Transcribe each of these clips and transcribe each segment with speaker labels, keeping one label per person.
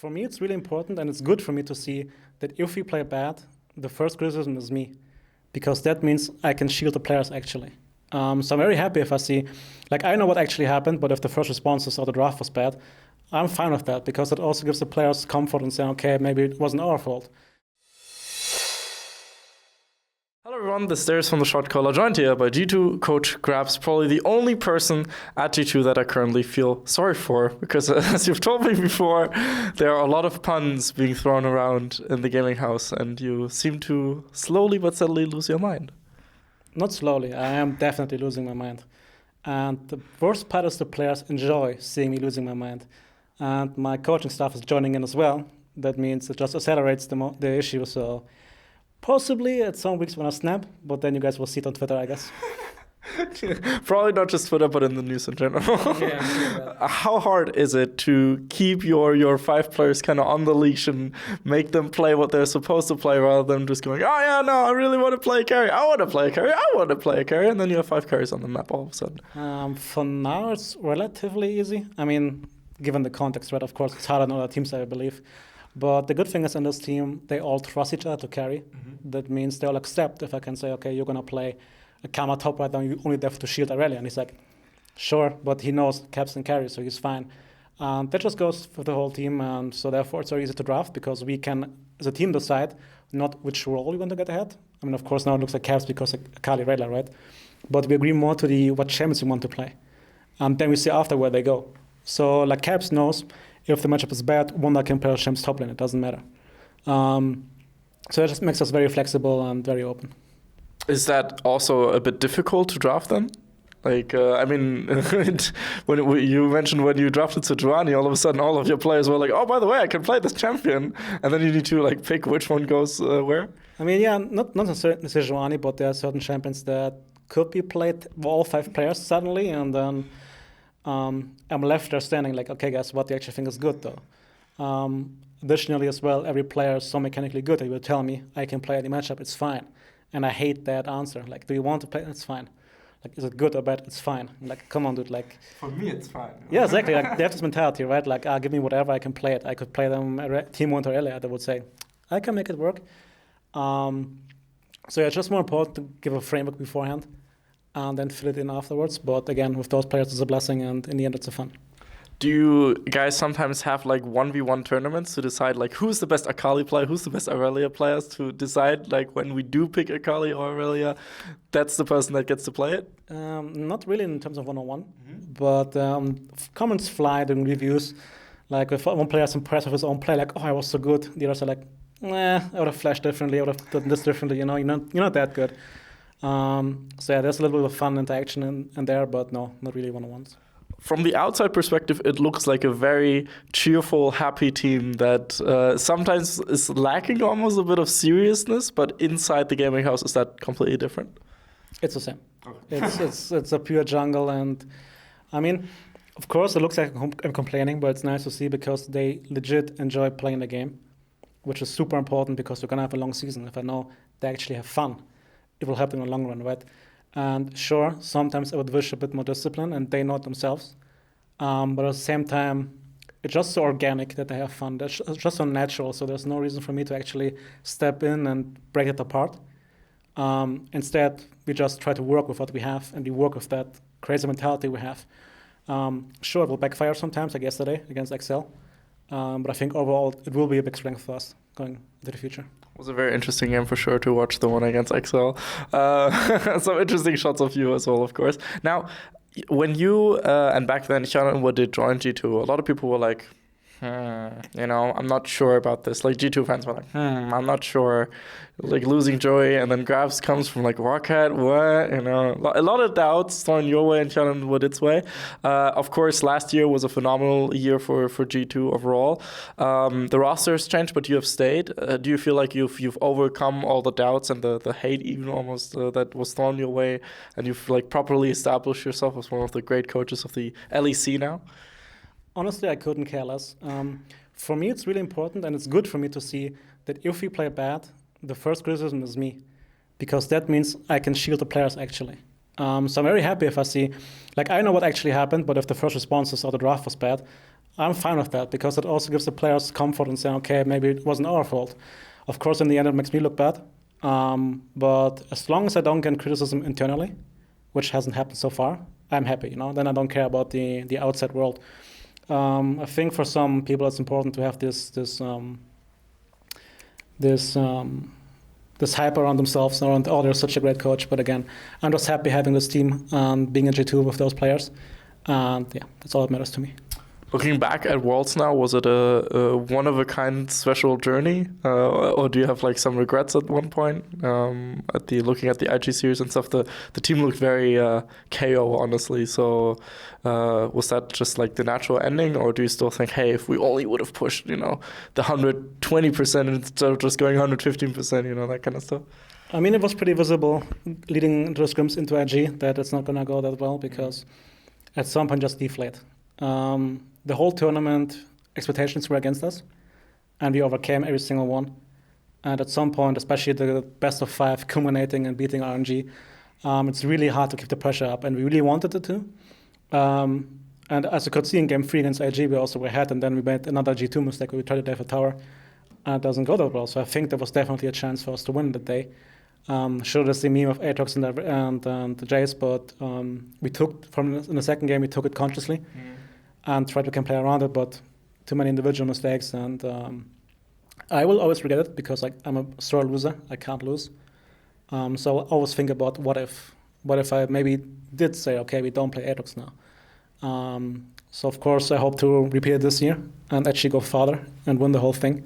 Speaker 1: For me, it's really important, and it's good for me to see that if we play bad, the first criticism is me, because that means I can shield the players actually. So I'm very happy if I see, like, I know what actually happened, but if the first responses or the draft was bad, I'm fine with that, because it also gives the players comfort and saying, okay, maybe it wasn't our fault.
Speaker 2: Hello everyone, this is Darius from the Shotcaller, joined here by G2 coach GrabbZ, probably the only person at G2 that I currently feel sorry for, because as you've told me before, there are a lot of puns being thrown around in the gaming house, and you seem to slowly but steadily lose your mind.
Speaker 1: Not slowly, I am definitely losing my mind. And the worst part is the players enjoy seeing me losing my mind. And my coaching staff is joining in as well. That means it just accelerates the issue, so possibly at some weeks when I snap, but then you guys will see it on Twitter, I guess.
Speaker 2: Probably not just Twitter, but in the news in general.
Speaker 1: Yeah.
Speaker 2: How hard is it to keep your 5 players kind of on the leash and make them play what they're supposed to play, rather than just going, oh yeah, no, I really want to play carry, I want to play carry, I want to play carry, and then you have 5 carries on the map all of a sudden?
Speaker 1: For now, it's relatively easy. I mean, given the context, right? Of course, it's harder than other teams, I believe. But the good thing is in this team, they all trust each other to carry. Mm-hmm. That means they'll accept if I can say, okay, you're going to play a Kama top right now, you only have to shield Aurelia. And he's like, sure, but he knows Caps and carry, so he's fine. That just goes for the whole team, and so therefore it's very easy to draft, because we can, as a team, decide not which role we want to get ahead. I mean, of course, now it looks like Caps because of Akali Rayla, right? But we agree more to what champions we want to play. And then we see after where they go. So like Caps knows, if the matchup is bad, Wanda can play Champs top lane, it doesn't matter. So it just makes us very flexible and very open.
Speaker 2: Is that also a bit difficult to draft then? Like, I mean, you mentioned when you drafted Sejuani, all of a sudden all of your players were like, oh, by the way, I can play this champion. And then you need to like pick which one goes where? I
Speaker 1: mean, yeah, not necessarily Sejuani, but there are certain champions that could be played, all 5 players suddenly, and then I'm left there standing like, okay, guys, what do you actually think is good though? Additionally as well, every player is so mechanically good that he will tell me I can play any matchup, it's fine. And I hate that answer. Like, do you want to play? It's fine. Like, is it good or bad? It's fine. I'm like, come on, dude. Like,
Speaker 2: for me, it's fine.
Speaker 1: Yeah, exactly. Like, they have this mentality, right? Like, give me whatever, I can play it. I could play them Team 1 or earlier. They would say, I can make it work. So yeah, it's just more important to give a framework beforehand and then fill it in afterwards. But again, with those players, it's a blessing, and in the end, it's a fun.
Speaker 2: Do you guys sometimes have like 1v1 tournaments to decide like who's the best Akali player, who's the best Aurelia players, to decide like when we do pick Akali or Aurelia, that's the person that gets to play it?
Speaker 1: Not really in terms of one-on-one, but comments fly during reviews. Like if one player is impressed with his own play, like, oh, I was so good. The others are like, I would have flashed differently, I would have done this differently, you're not that good. So yeah, there's a little bit of fun interaction in there, but no, not really one-on-ones.
Speaker 2: From the outside perspective, it looks like a very cheerful, happy team that sometimes is lacking almost a bit of seriousness, but inside the gaming house, is that completely different?
Speaker 1: It's the same. Okay. It's a pure jungle, and I mean, of course, it looks like I'm complaining, but it's nice to see, because they legit enjoy playing the game, which is super important, because we're going to have a long season. If I know they actually have fun, it will help them in the long run, right? And sure, sometimes I would wish a bit more discipline, and they know it themselves. But at the same time, it's just so organic that they have fun. It's just so natural, so there's no reason for me to actually step in and break it apart. Instead, we just try to work with what we have, and we work with that crazy mentality we have. Sure, it will backfire sometimes, like yesterday against XL. But I think overall, it will be a big strength for us going into the future.
Speaker 2: It was a very interesting game for sure to watch, the one against XL. Some interesting shots of you as well, of course. Now, when you, and back then, Shotcaller did join G2, a lot of people were like, I'm not sure about this. Like, G2 fans were like, I'm not sure. Like, losing Joey, and then GrabbZ comes from like, Rocket, what? A lot of doubts thrown your way and Shotcaller its way. Of course, last year was a phenomenal year for G2 overall. The roster has changed, but you have stayed. Do you feel like you've overcome all the doubts and the hate even almost that was thrown your way, and you've like properly established yourself as one of the great coaches of the LEC now?
Speaker 1: Honestly, I couldn't care less. For me, it's really important, and it's good for me to see that if we play bad, the first criticism is me, because that means I can shield the players actually. So I'm very happy if I see, like, I know what actually happened, but if the first responses or the draft was bad, I'm fine with that because it also gives the players comfort and saying, okay, maybe it wasn't our fault. Of course, in the end, it makes me look bad. But as long as I don't get criticism internally, which hasn't happened so far, I'm happy, then I don't care about the outside world. I think for some people it's important to have this hype around themselves, around, oh, they're such a great coach. But again, I'm just happy having this team and being in G2 with those players. And yeah, that's all that matters to me.
Speaker 2: Looking back at Worlds now, was it a one-of-a-kind special journey? Or do you have like some regrets at one point? Looking at the IG series and stuff, the team looked very KO, honestly. So was that just like the natural ending? Or do you still think, hey, if we only would have pushed, the 120% instead of just going 115%, that kind of stuff?
Speaker 1: I mean, it was pretty visible leading into the scrims into IG that it's not going to go that well because at some point just deflate. The whole tournament expectations were against us, and we overcame every single one. And at some point, especially the best of 5 culminating and beating RNG, it's really hard to keep the pressure up, and we really wanted it to. And as you could see in Game 3 against IG, we also were ahead, and then we made another G2 mistake where we tried to dive a tower, and it doesn't go that well. So I think there was definitely a chance for us to win that day. Sure, there's the meme of Aatrox and the Jace, but we took, in the second game, we took it consciously. And tried to play around it, but too many individual mistakes. And I will always regret it because I'm a sore loser. I can't lose. So I always think about what if I maybe did say, okay, we don't play Aatrox now. So of course I hope to repeat it this year and actually go farther and win the whole thing.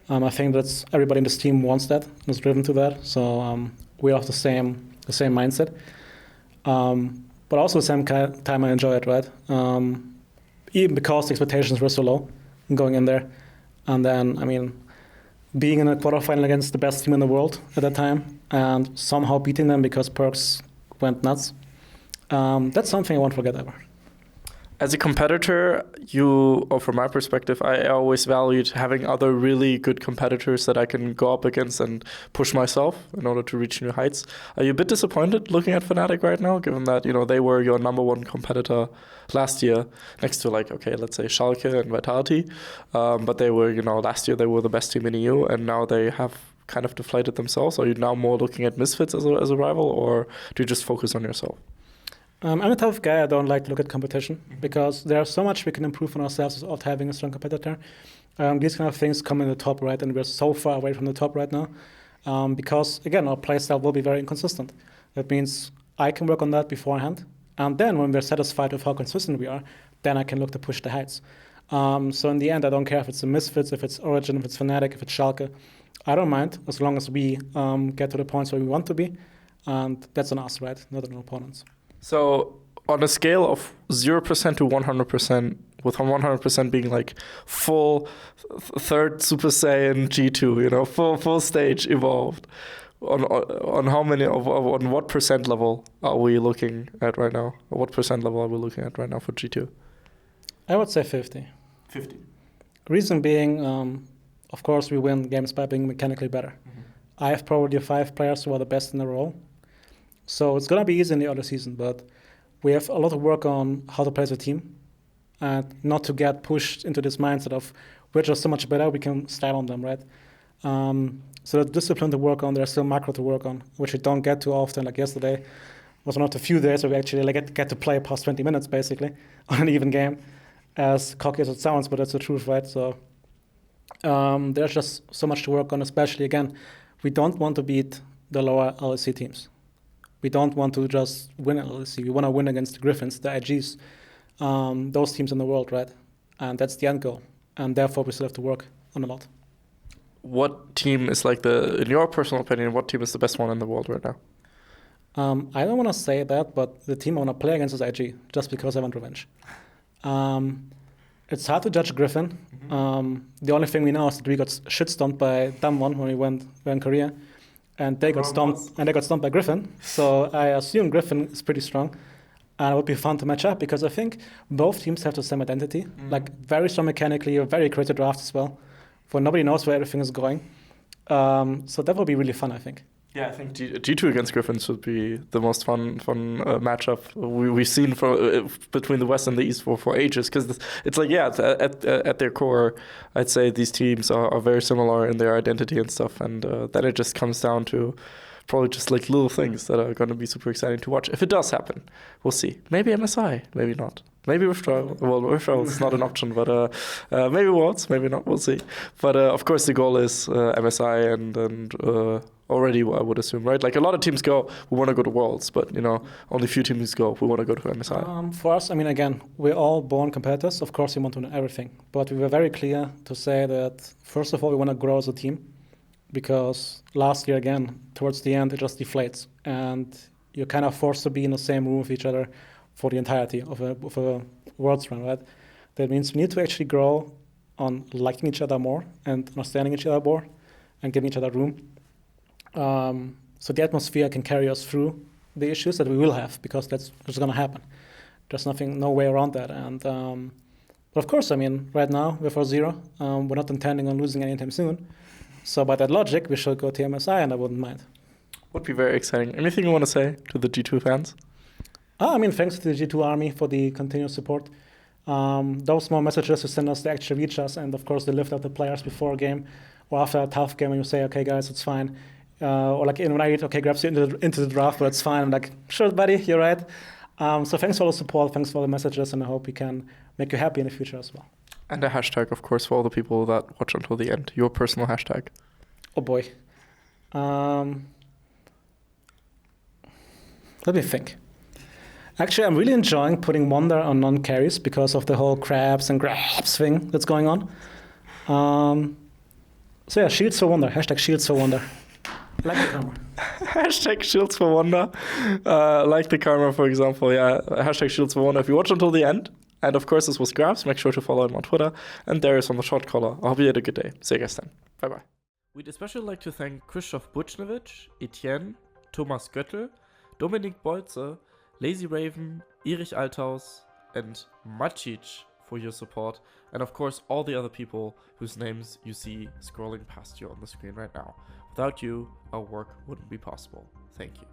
Speaker 1: I think that's everybody in this team wants that and is driven to that. So we have the same mindset. But also at the same time I enjoy it, right? Even because the expectations were so low going in there. And then, being in a quarterfinal against the best team in the world at that time and somehow beating them because perks went nuts, that's something I won't forget ever.
Speaker 2: As a competitor, or from my perspective, I always valued having other really good competitors that I can go up against and push myself in order to reach new heights. Are you a bit disappointed looking at Fnatic right now, given that, they were your number one competitor last year next to let's say Schalke and Vitality. But they were, last year they were the best team in EU and now they have kind of deflated themselves. Are you now more looking at Misfits as a rival or do you just focus on yourself?
Speaker 1: I'm a tough guy. I don't like to look at competition because there's so much we can improve on ourselves without having a strong competitor. These kind of things come in the top right, and we're so far away from the top right now because, again, our playstyle will be very inconsistent. That means I can work on that beforehand, and then when we're satisfied with how consistent we are, then I can look to push the heights. So in the end, I don't care if it's a Misfits, if it's Origin, if it's Fnatic, if it's Schalke. I don't mind as long as we get to the points where we want to be, and that's on us, right, not on our opponents.
Speaker 2: So on a scale of 0% to 100%, with 100% being like full third Super Saiyan G2, full stage evolved, on how many on what percent level are we looking at right now? Or what percent level are we looking at right now for G2?
Speaker 1: I would say 50.
Speaker 2: 50.
Speaker 1: Reason being, of course, we win games by being mechanically better. Mm-hmm. I have probably 5 players who are the best in the role. So it's going to be easy in the early season, but we have a lot of work on how to play as a team and not to get pushed into this mindset of we're just so much better, we can style on them, right? So the discipline to work on, there's still macro to work on, which we don't get too often. Like yesterday was one of the few days where we actually get to play past 20 minutes, basically, on an even game, as cocky as it sounds, but that's the truth, right? So there's just so much to work on, especially, again, we don't want to beat the lower LEC teams. We don't want to just win LEC. We want to win against the Griffins, the IGs, those teams in the world, right? And that's the end goal. And therefore, we still have to work on a lot.
Speaker 2: What team is in your personal opinion, what team is the best one in the world right now?
Speaker 1: I don't want to say that, but the team I want to play against is IG, just because I want revenge. It's hard to judge Griffin. Mm-hmm. The only thing we know is that we got shit-stomped by Damwon when we were in Korea. And they got stomped by Griffin. So I assume Griffin is pretty strong. And it would be fun to match up because I think both teams have the same identity. Mm-hmm. Very strong mechanically, very creative drafts as well. For nobody knows where everything is going. So that will be really fun, I think.
Speaker 2: Yeah, I think G2 against Griffins would be the most fun matchup we've seen between the West and the East for ages. Because it's like, yeah, at their core, I'd say these teams are very similar in their identity and stuff. And then it just comes down to probably just like little things that are going to be super exciting to watch. If it does happen, we'll see. Maybe MSI, maybe not. Maybe Rift Rivals. Well, Rift Rivals is not an option, but maybe Worlds, maybe not. We'll see. But of course, the goal is MSI and already, I would assume, right? Like a lot of teams go, we want to go to Worlds, but only a few teams go, we want to go to MSI.
Speaker 1: For us, I mean, again, we're all born competitors. Of course, we want to know everything, but we were very clear to say that first of all, we want to grow as a team, because last year again, towards the end, it just deflates, and you're kind of forced to be in the same room with each other for the entirety of a Worlds run, right? That means we need to actually grow on liking each other more and understanding each other more and giving each other room. So the atmosphere can carry us through the issues that we will have, because that's just going to happen. There's no way around that. And but of course, I mean, right now we're 4-0. We're not intending on losing anytime soon. So by that logic, we should go to MSI, and I wouldn't mind.
Speaker 2: Would be very exciting. Anything you want to say to the G2 fans?
Speaker 1: I mean, thanks to the G2 Army for the continuous support. Those small messages who send us, they actually reach us, and of course they lift up the players before a game or after a tough game, and you say, okay guys, it's fine. Or like when I read, okay, GrabbZ into the draft, but it's fine. I'm like, sure buddy, you're right. So thanks for all the support, thanks for the messages, and I hope we can make you happy in the future as well.
Speaker 2: And a hashtag, of course, for all the people that watch until the end. Your personal hashtag.
Speaker 1: Oh boy. Let me think. Actually, I'm really enjoying putting Wonder on non-carries because of the whole crabs and GrabbZ thing that's going on. So yeah, Shields for Wonder. Hashtag Shields for Wonder. Like the karma.
Speaker 2: Hashtag Shields for Wonder. Like the karma, for example. Yeah, hashtag Shields for Wonder. If you watch until the end, and of course this was GrabbZ, make sure to follow him on Twitter. And there is on the Shotcaller. I hope you had a good day. See you guys then. Bye-bye. We'd especially like to thank Krzysztof Buchnevich, Etienne, Thomas Göttel, Dominik Bolze, Lazy Raven, Erich Althaus, and Macic for your support, and of course all the other people whose names you see scrolling past you on the screen right now. Without you, our work wouldn't be possible. Thank you.